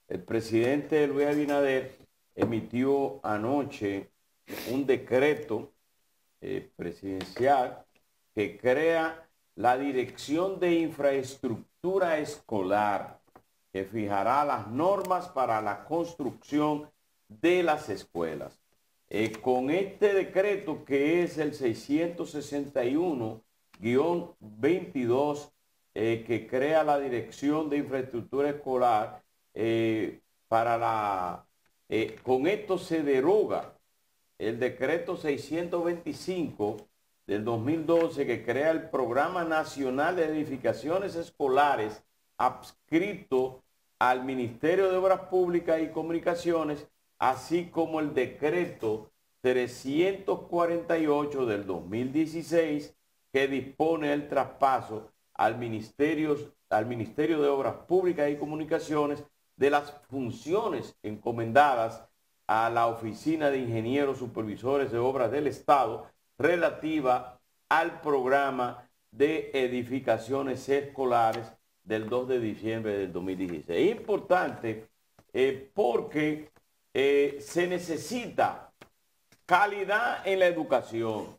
El presidente Luis Abinader emitió anoche un decreto presidencial que crea la Dirección de Infraestructura Escolar, que fijará las normas para la construcción de las escuelas. Con este decreto, que es el 661-22, que crea la Dirección de Infraestructura Escolar, con esto se deroga el decreto 625 del 2012, que crea el Programa Nacional de Edificaciones Escolares adscrito al Ministerio de Obras Públicas y Comunicaciones, así como el decreto 348 del 2016, que dispone el traspaso al Ministerio de Obras Públicas y Comunicaciones de las funciones encomendadas a la Oficina de Ingenieros Supervisores de Obras del Estado relativa al programa de edificaciones escolares del 2 de diciembre del 2016. Es importante porque se necesita calidad en la educación.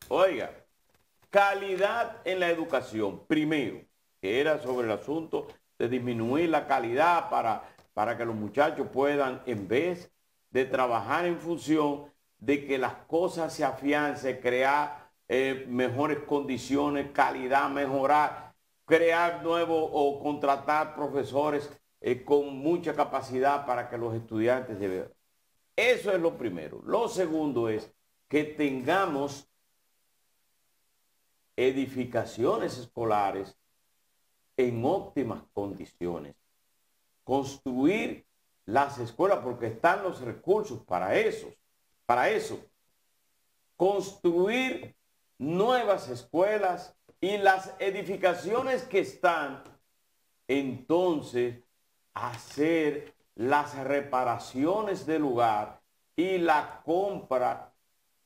Oiga, calidad en la educación, primero, que era sobre el asunto de disminuir la calidad para que los muchachos puedan, en vez de trabajar en función de que las cosas se afiancen, crear mejores condiciones, calidad, mejorar, crear nuevos o contratar profesores con mucha capacidad para que los estudiantes se vean. Eso es lo primero. Lo segundo es que tengamos edificaciones escolares en óptimas condiciones. Construir las escuelas, porque están los recursos para eso. Construir nuevas escuelas y las edificaciones que están, entonces hacer las reparaciones del lugar y la compra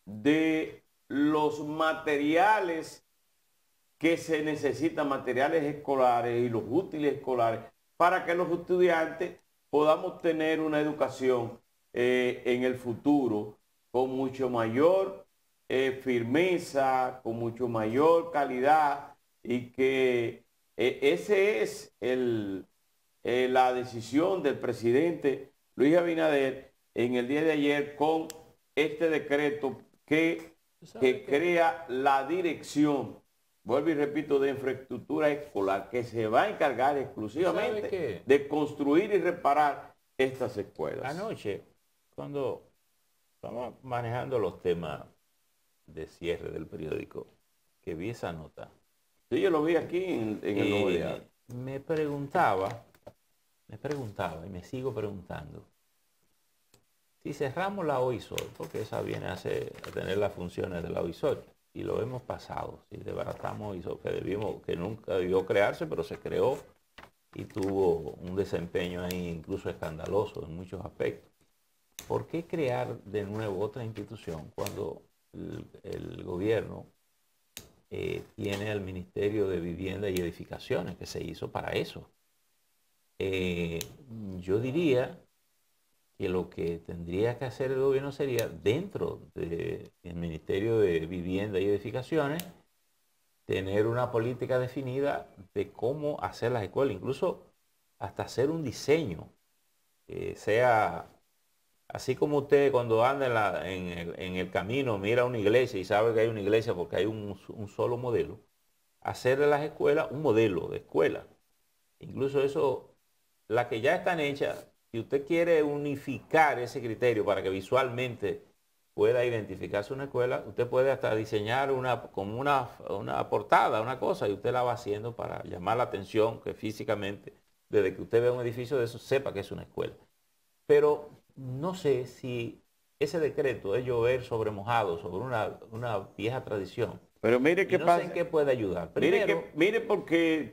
de los materiales que se necesitan, materiales escolares y los útiles escolares, para que los estudiantes podamos tener una educación en el futuro con mucho mayor firmeza, con mucho mayor calidad, y que ese es la decisión del presidente Luis Abinader en el día de ayer con este decreto que crea la dirección, vuelvo y repito, de infraestructura escolar, que se va a encargar exclusivamente de construir y reparar estas escuelas. Anoche, cuando estamos manejando los temas de cierre del periódico, que vi esa nota. Sí, yo lo vi aquí en el Nuevo Diario. Me preguntaba y me sigo preguntando, si cerramos la OISOL, porque esa viene a tener las funciones de la OISOL, y lo hemos pasado, si desbaratamos OISOL, que nunca debió crearse, pero se creó y tuvo un desempeño ahí incluso escandaloso en muchos aspectos. ¿Por qué crear de nuevo otra institución cuando el gobierno tiene el Ministerio de Vivienda y Edificaciones, que se hizo para eso? Yo diría que lo que tendría que hacer el gobierno sería, dentro del Ministerio de Vivienda y Edificaciones, tener una política definida de cómo hacer las escuelas, incluso hasta hacer un diseño, sea así como usted cuando anda en el camino mira una iglesia y sabe que hay una iglesia porque hay un solo modelo, hacer de las escuelas un modelo de escuela. Incluso eso, las que ya están hechas, si usted quiere unificar ese criterio para que visualmente pueda identificarse una escuela, usted puede hasta diseñar como una portada, una cosa, y usted la va haciendo para llamar la atención, que físicamente, desde que usted vea un edificio de eso, sepa que es una escuela. Pero no sé si ese decreto es llover sobre mojado, sobre una vieja tradición. Pero mire qué pasa. No sé en qué puede ayudar. Primero, mire por qué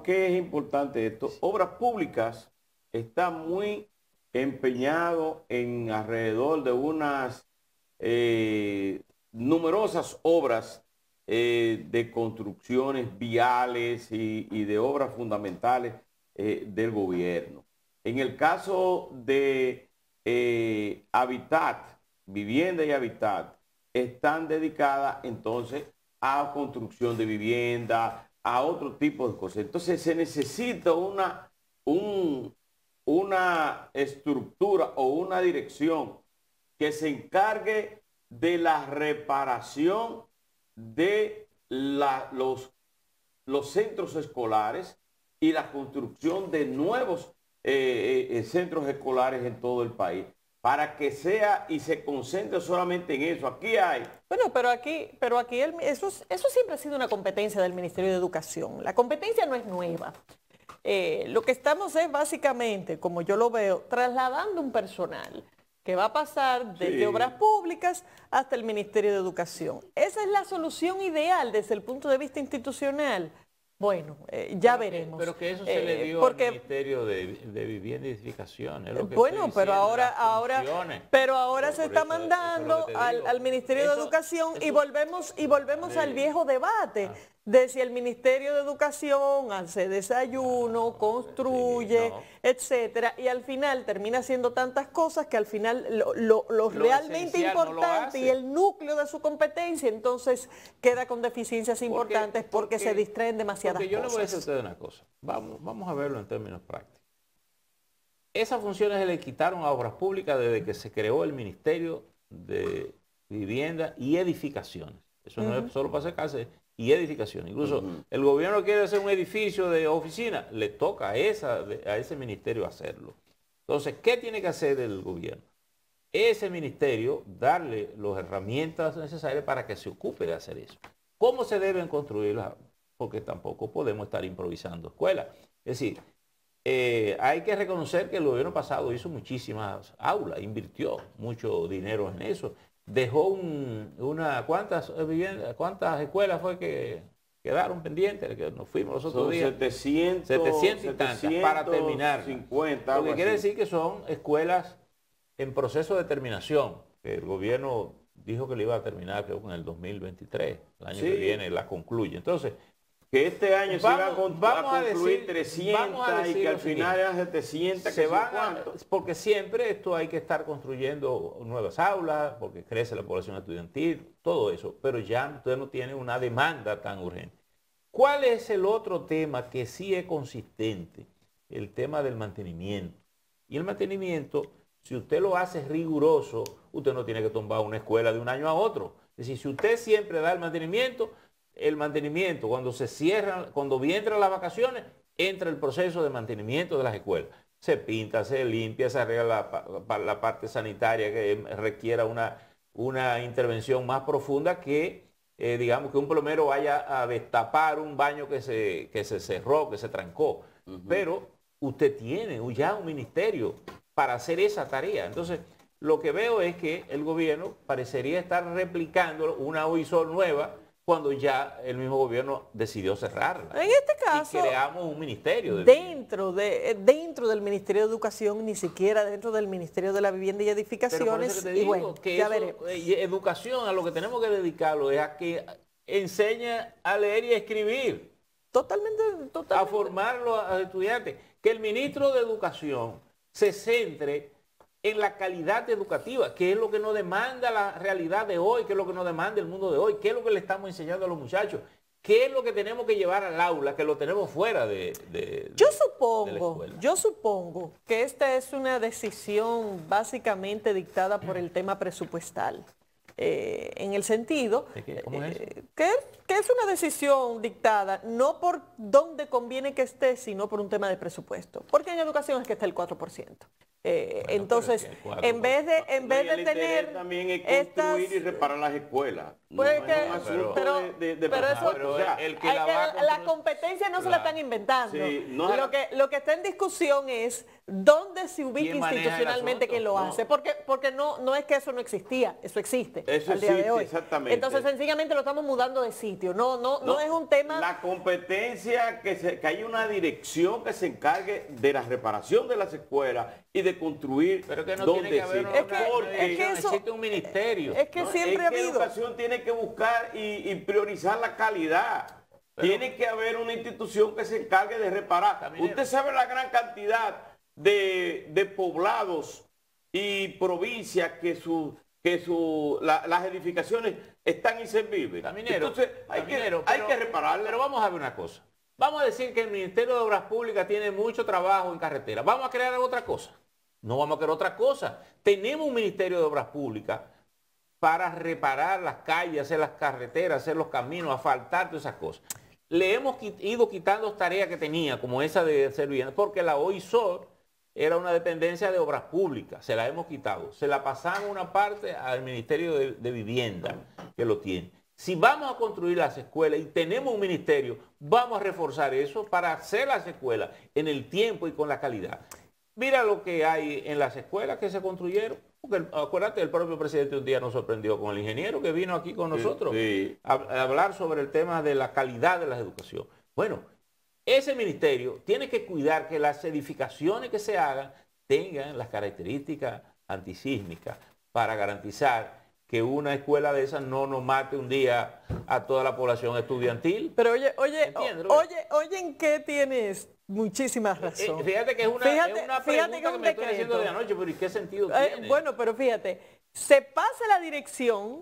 es importante esto. Obras Públicas está muy empeñado en alrededor de unas numerosas obras de construcciones viales y de obras fundamentales del gobierno. En el caso de Habitat, Vivienda y Habitat, están dedicadas entonces a construcción de vivienda, a otro tipo de cosas. Entonces se necesita una estructura o una dirección que se encargue de la reparación de los centros escolares y la construcción de nuevos centros escolares en todo el país, para que sea y se concentre solamente en eso. Aquí hay... Bueno, pero aquí eso siempre ha sido una competencia del Ministerio de Educación. La competencia no es nueva. Lo que estamos es básicamente, como yo lo veo, trasladando un personal que va a pasar desde Obras Públicas hasta el Ministerio de Educación. Esa es la solución ideal desde el punto de vista institucional. Bueno, ya veremos. Pero que eso se le dio al Ministerio de Vivienda y Edificaciones. Bueno, pero ahora se está mandando al Ministerio de Educación y volvemos al viejo debate de si el Ministerio de Educación hace desayuno, construye, etcétera, y al final termina haciendo tantas cosas que al final lo realmente importante y el núcleo de su competencia entonces queda con deficiencias importantes porque se distraen demasiadas cosas. Yo le voy a decir a usted una cosa, vamos a verlo en términos prácticos. Esas funciones se le quitaron a Obras Públicas desde que se creó el Ministerio de Vivienda y Edificaciones. Eso no es solo para hacer casas y edificación. Incluso el gobierno quiere hacer un edificio de oficina, le toca a ese ministerio hacerlo. Entonces, ¿qué tiene que hacer el gobierno? Ese ministerio darle las herramientas necesarias para que se ocupe de hacer eso. ¿Cómo se deben construirlas? Porque tampoco podemos estar improvisando escuelas. Es decir, hay que reconocer que el gobierno pasado hizo muchísimas aulas, invirtió mucho dinero en eso. Dejó ¿cuántas escuelas fue que quedaron pendientes? Que nos fuimos los otros días. 700 y tantas para terminar. 50, lo que quiere decir que son escuelas en proceso de terminación. Que el gobierno dijo que le iba a terminar, creo que en el 2023. El año que viene la concluye. Entonces, que este año se va a concluir 300 y que al final eran 700. Porque siempre esto hay que estar construyendo nuevas aulas, porque crece la población estudiantil, todo eso. Pero ya usted no tiene una demanda tan urgente. ¿Cuál es el otro tema que sí es consistente? El tema del mantenimiento. Y el mantenimiento, si usted lo hace riguroso, usted no tiene que tumbar una escuela de un año a otro. Es decir, si usted siempre da el mantenimiento, cuando se cierran, cuando entran las vacaciones, entra el proceso de mantenimiento de las escuelas. Se pinta, se limpia, se arregla la parte sanitaria que requiera una intervención más profunda que, digamos, que un plomero vaya a destapar un baño que se cerró, que se trancó. Pero usted tiene ya un ministerio para hacer esa tarea. Entonces, lo que veo es que el gobierno parecería estar replicando una OISOL nueva, cuando ya el mismo gobierno decidió cerrarla. En este caso, y creamos un ministerio. Dentro del Ministerio de Educación, ni siquiera dentro del Ministerio de la Vivienda y Edificaciones. Y bueno, ya veremos. Educación, a lo que tenemos que dedicarlo es a que enseñe a leer y a escribir. Totalmente. A formarlo a los estudiantes. Que el ministro de Educación se centre en la calidad educativa, que es lo que nos demanda la realidad de hoy, que es lo que nos demanda el mundo de hoy, qué es lo que le estamos enseñando a los muchachos, qué es lo que tenemos que llevar al aula, que lo tenemos fuera de la escuela. Yo supongo que esta es una decisión básicamente dictada por el tema presupuestal. En el sentido ¿Cómo es que es una decisión dictada no por dónde conviene que esté, sino por un tema de presupuesto. Porque en educación es que está el 4%. Entonces, en vez de tener también es construir y reparar las escuelas. La competencia no se la están inventando. Sí, lo que está en discusión es dónde se ubica institucionalmente quien lo hace. Porque no es que eso no existía, eso existe al día de hoy. Exactamente. Entonces, sencillamente lo estamos mudando de sitio. No es un tema... La competencia, que haya una dirección que se encargue de la reparación de las escuelas y de construir. Pero que no tiene que haber existe un ministerio. Es que siempre ha habido. Educación tiene que buscar y priorizar la calidad. Tiene que haber una institución que se encargue de reparar. Usted sabe la gran cantidad de poblados y provincias que las edificaciones están inservibles. Entonces hay que repararlas. Pero vamos a ver una cosa. Vamos a decir que el Ministerio de Obras Públicas tiene mucho trabajo en carretera. ¿Vamos a crear otra cosa? No vamos a crear otra cosa. Tenemos un Ministerio de Obras Públicas para reparar las calles, hacer las carreteras, hacer los caminos, asfaltar, todas esas cosas. Le hemos ido quitando tareas que tenía, como esa de hacer vivienda, porque la OISOR era una dependencia de obras públicas, se la hemos quitado. Se la pasamos una parte al Ministerio de Vivienda, que lo tiene. Si vamos a construir las escuelas y tenemos un ministerio, vamos a reforzar eso para hacer las escuelas en el tiempo y con la calidad. Mira lo que hay en las escuelas que se construyeron. Porque, acuérdate, el propio presidente un día nos sorprendió con el ingeniero que vino aquí con nosotros a hablar sobre el tema de la calidad de la educación. Bueno, ese ministerio tiene que cuidar que las edificaciones que se hagan tengan las características antisísmicas para garantizar que una escuela de esas no nos mate un día a toda la población estudiantil. Pero oye, ¿en qué tienes muchísima razón? Fíjate que es una pregunta que me estoy haciendo de anoche, pero ¿y qué sentido tiene? Bueno, pero fíjate, se pasa la dirección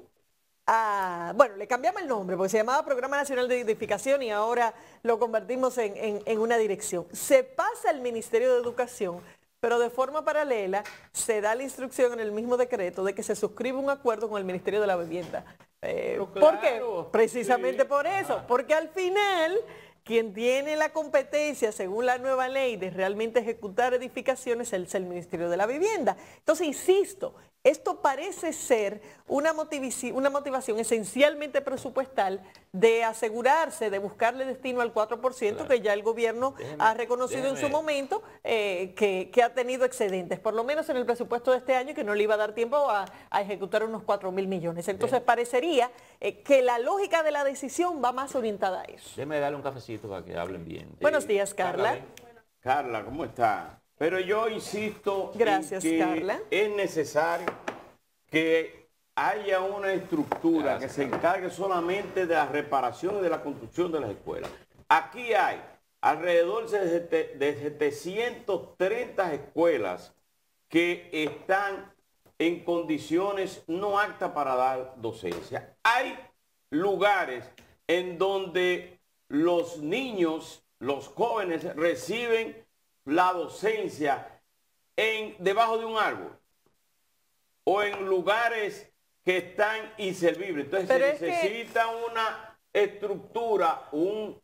a... Bueno, le cambiamos el nombre porque se llamaba Programa Nacional de Edificación y ahora lo convertimos en una dirección. Se pasa al Ministerio de Educación, pero de forma paralela se da la instrucción en el mismo decreto de que se suscribe un acuerdo con el Ministerio de la Vivienda. Claro, ¿Por qué? Precisamente por eso, porque al final quien tiene la competencia, según la nueva ley, de realmente ejecutar edificaciones es el Ministerio de la Vivienda. Entonces, insisto, esto parece ser una motivación esencialmente presupuestal de asegurarse, de buscarle destino al 4%, claro, que ya el gobierno ha reconocido en su momento que ha tenido excedentes, por lo menos en el presupuesto de este año, que no le iba a dar tiempo a ejecutar unos 4.000 millones. Entonces parecería que la lógica de la decisión va más orientada a eso. Déjeme darle un cafecito para que hablen bien. Buenos días, Carla. Carla, ¿cómo está? Pero yo insisto Gracias, en que Carla. Es necesario que haya una estructura que se encargue solamente de la reparación y de la construcción de las escuelas. Aquí hay alrededor de 730 escuelas que están en condiciones no aptas para dar docencia. Hay lugares en donde los niños, los jóvenes reciben la docencia debajo de un árbol o en lugares que están inservibles. Entonces se necesita una estructura, un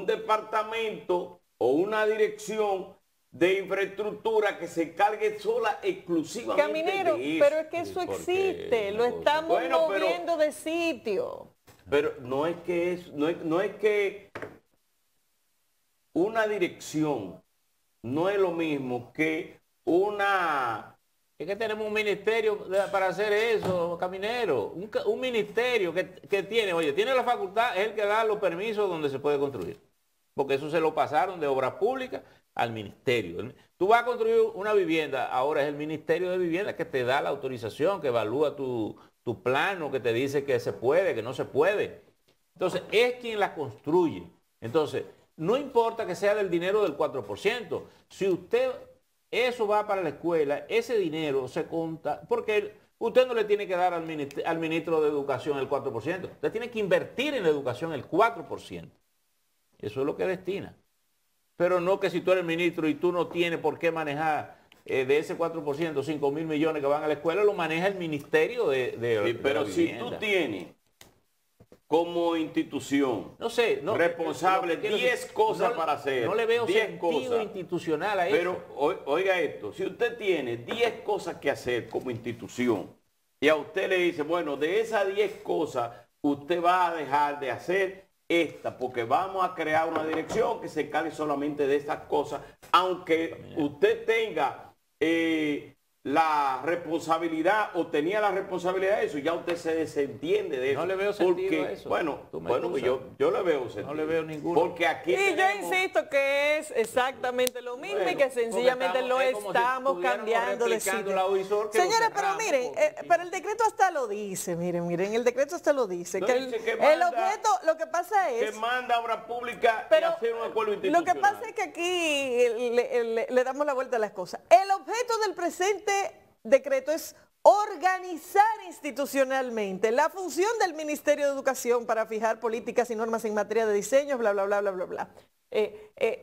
departamento o una dirección de infraestructura que se encargue exclusivamente Caminero, de eso. Pero es que eso existe, lo estamos moviendo de sitio. Pero no es que una dirección no es lo mismo que una... Es que tenemos un ministerio para hacer eso, Caminero. Un ministerio que tiene, oye, tiene la facultad, es el que da los permisos donde se puede construir. Porque eso se lo pasaron de obras públicas al ministerio. Tú vas a construir una vivienda, ahora es el Ministerio de Vivienda que te da la autorización, que evalúa tu plano, que te dice que se puede, que no se puede. Entonces, es quien la construye. Entonces, no importa que sea del dinero del 4%. Si eso va para la escuela, ese dinero se conta, porque usted no le tiene que dar al ministro de Educación el 4%. Usted tiene que invertir en la educación el 4%. Eso es lo que destina. Pero no que si tú eres ministro y tú no tienes por qué manejar de ese 4%, 5.000 millones que van a la escuela, lo maneja el Ministerio de Pero la Vivienda. Si tú tienes como institución responsable 10 cosas para hacer. No le veo sentido institucional a eso. Pero oiga esto, si usted tiene 10 cosas que hacer como institución y a usted le dice, bueno, de esas 10 cosas usted va a dejar de hacer esta, porque vamos a crear una dirección que se encargue solamente de estas cosas, aunque usted tenga la responsabilidad o tenía la responsabilidad de eso, ya usted se desentiende de eso. No le veo sentido porque, a eso. Bueno, yo le veo sentido. No le veo ninguno. Porque aquí yo insisto que es exactamente lo mismo y que sencillamente lo estamos cambiando de sitio. Señores, pero miren, pero el decreto hasta lo dice, miren, el decreto hasta lo dice. No que dice que el manda, objeto, lo que pasa es... Que manda a obra pública y hacer un acuerdo institucional. Lo que pasa es que aquí le damos la vuelta a las cosas. El objeto del presente decreto es organizar institucionalmente la función del Ministerio de Educación para fijar políticas y normas en materia de diseño, bla, bla, bla, bla, bla, bla.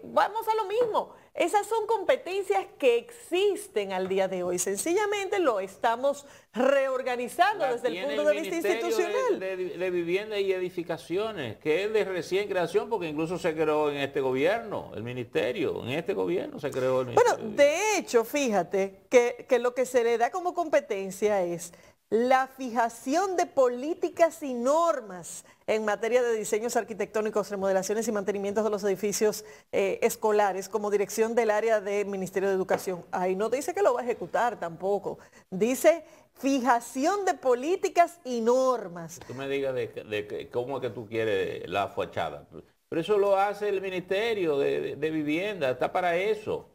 Vamos a lo mismo. Esas son competencias que existen al día de hoy. Sencillamente lo estamos reorganizando desde el punto de vista institucional. De vivienda y edificaciones, que es de recién creación, porque incluso se creó en este gobierno, el ministerio, en este gobierno se creó el ministerio. Bueno, de hecho, fíjate que lo que se le da como competencia es la fijación de políticas y normas en materia de diseños arquitectónicos, remodelaciones y mantenimientos de los edificios escolares como dirección del área del Ministerio de Educación. Ahí no dice que lo va a ejecutar tampoco. Dice fijación de políticas y normas. Tú me digas de cómo es que tú quieres la fachada. Pero eso lo hace el Ministerio de Vivienda, está para eso.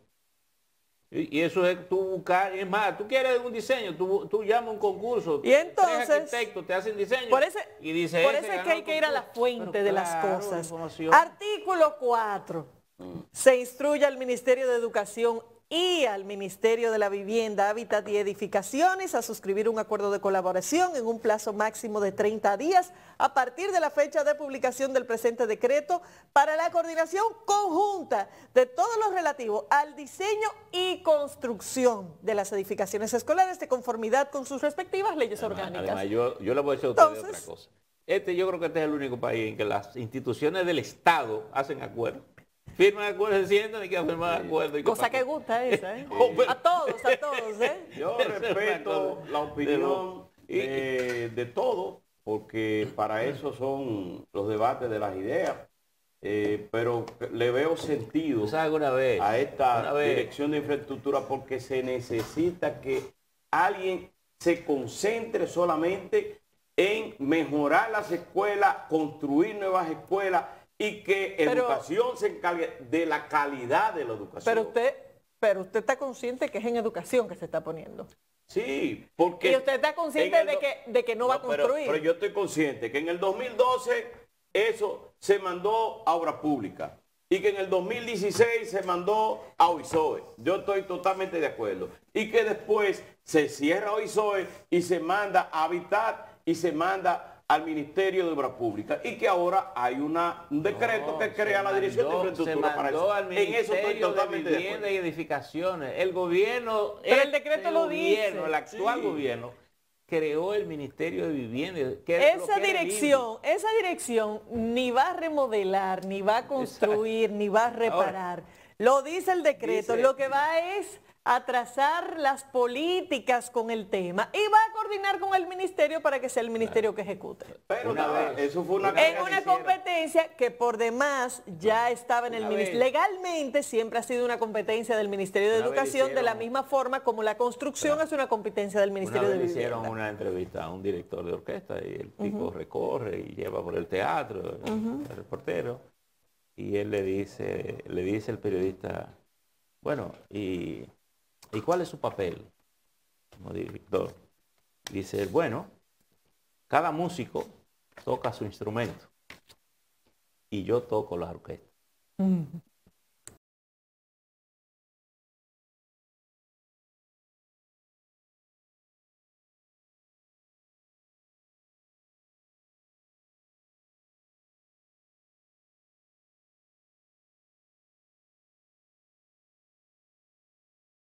Y eso es tú buscar, es más, tú quieres un diseño, tú llamas un concurso, y entonces, 3 arquitectos te hacen diseño por eso es que hay que ir a la fuente de las cosas. Información. Artículo 4. Se instruye al Ministerio de Educación y al Ministerio de la Vivienda, Hábitat y Edificaciones a suscribir un acuerdo de colaboración en un plazo máximo de 30 días a partir de la fecha de publicación del presente decreto para la coordinación conjunta de todo lo relativo al diseño y construcción de las edificaciones escolares de conformidad con sus respectivas leyes orgánicas. Además, yo le voy a decir a ustedes otra cosa. Yo creo que este es el único país en que las instituciones del Estado hacen acuerdos. Firman acuerdos, se sientan y que firman acuerdos. Cosa que gusta esa, ¿eh? A todos, ¿eh? Yo respeto la opinión de todos, porque para eso son los debates de las ideas. Pero le veo sentido a esta dirección de infraestructura porque se necesita que alguien se concentre solamente en mejorar las escuelas, construir nuevas escuelas, y que educación se encargue de la calidad de la educación. Pero usted está consciente que es en educación que se está poniendo. Sí, porque... Y usted está consciente de que no va a construir. Pero yo estoy consciente que en el 2012 eso se mandó a obra pública y que en el 2016 se mandó a OISOE. Yo estoy totalmente de acuerdo. Y que después se cierra OISOE y se manda a Hábitat y se manda al Ministerio de Obras Públicas y que ahora hay un decreto que crea la Dirección de Infraestructura para eso. Al Ministerio de Vivienda y Edificaciones. El gobierno, pero el decreto lo dice. El actual gobierno creó el Ministerio de Vivienda. Esa dirección ni va a remodelar, ni va a construir, ni va a reparar. Ahora, lo dice el decreto. Lo que va es a trazar las políticas con el tema y va a coordinar con el ministerio para que sea el ministerio que ejecute. Pero eso fue una competencia que por demás ya estaba en el ministerio. Legalmente siempre ha sido una competencia del Ministerio de Educación, de la misma forma como la construcción es una competencia del Ministerio de Vivienda. Hicieron una entrevista a un director de orquesta y el tipo recorre y lleva por el teatro, el reportero, y él le dice al periodista, bueno, ¿y cuál es su papel como director? Dice, bueno, cada músico toca su instrumento y yo toco la orquesta.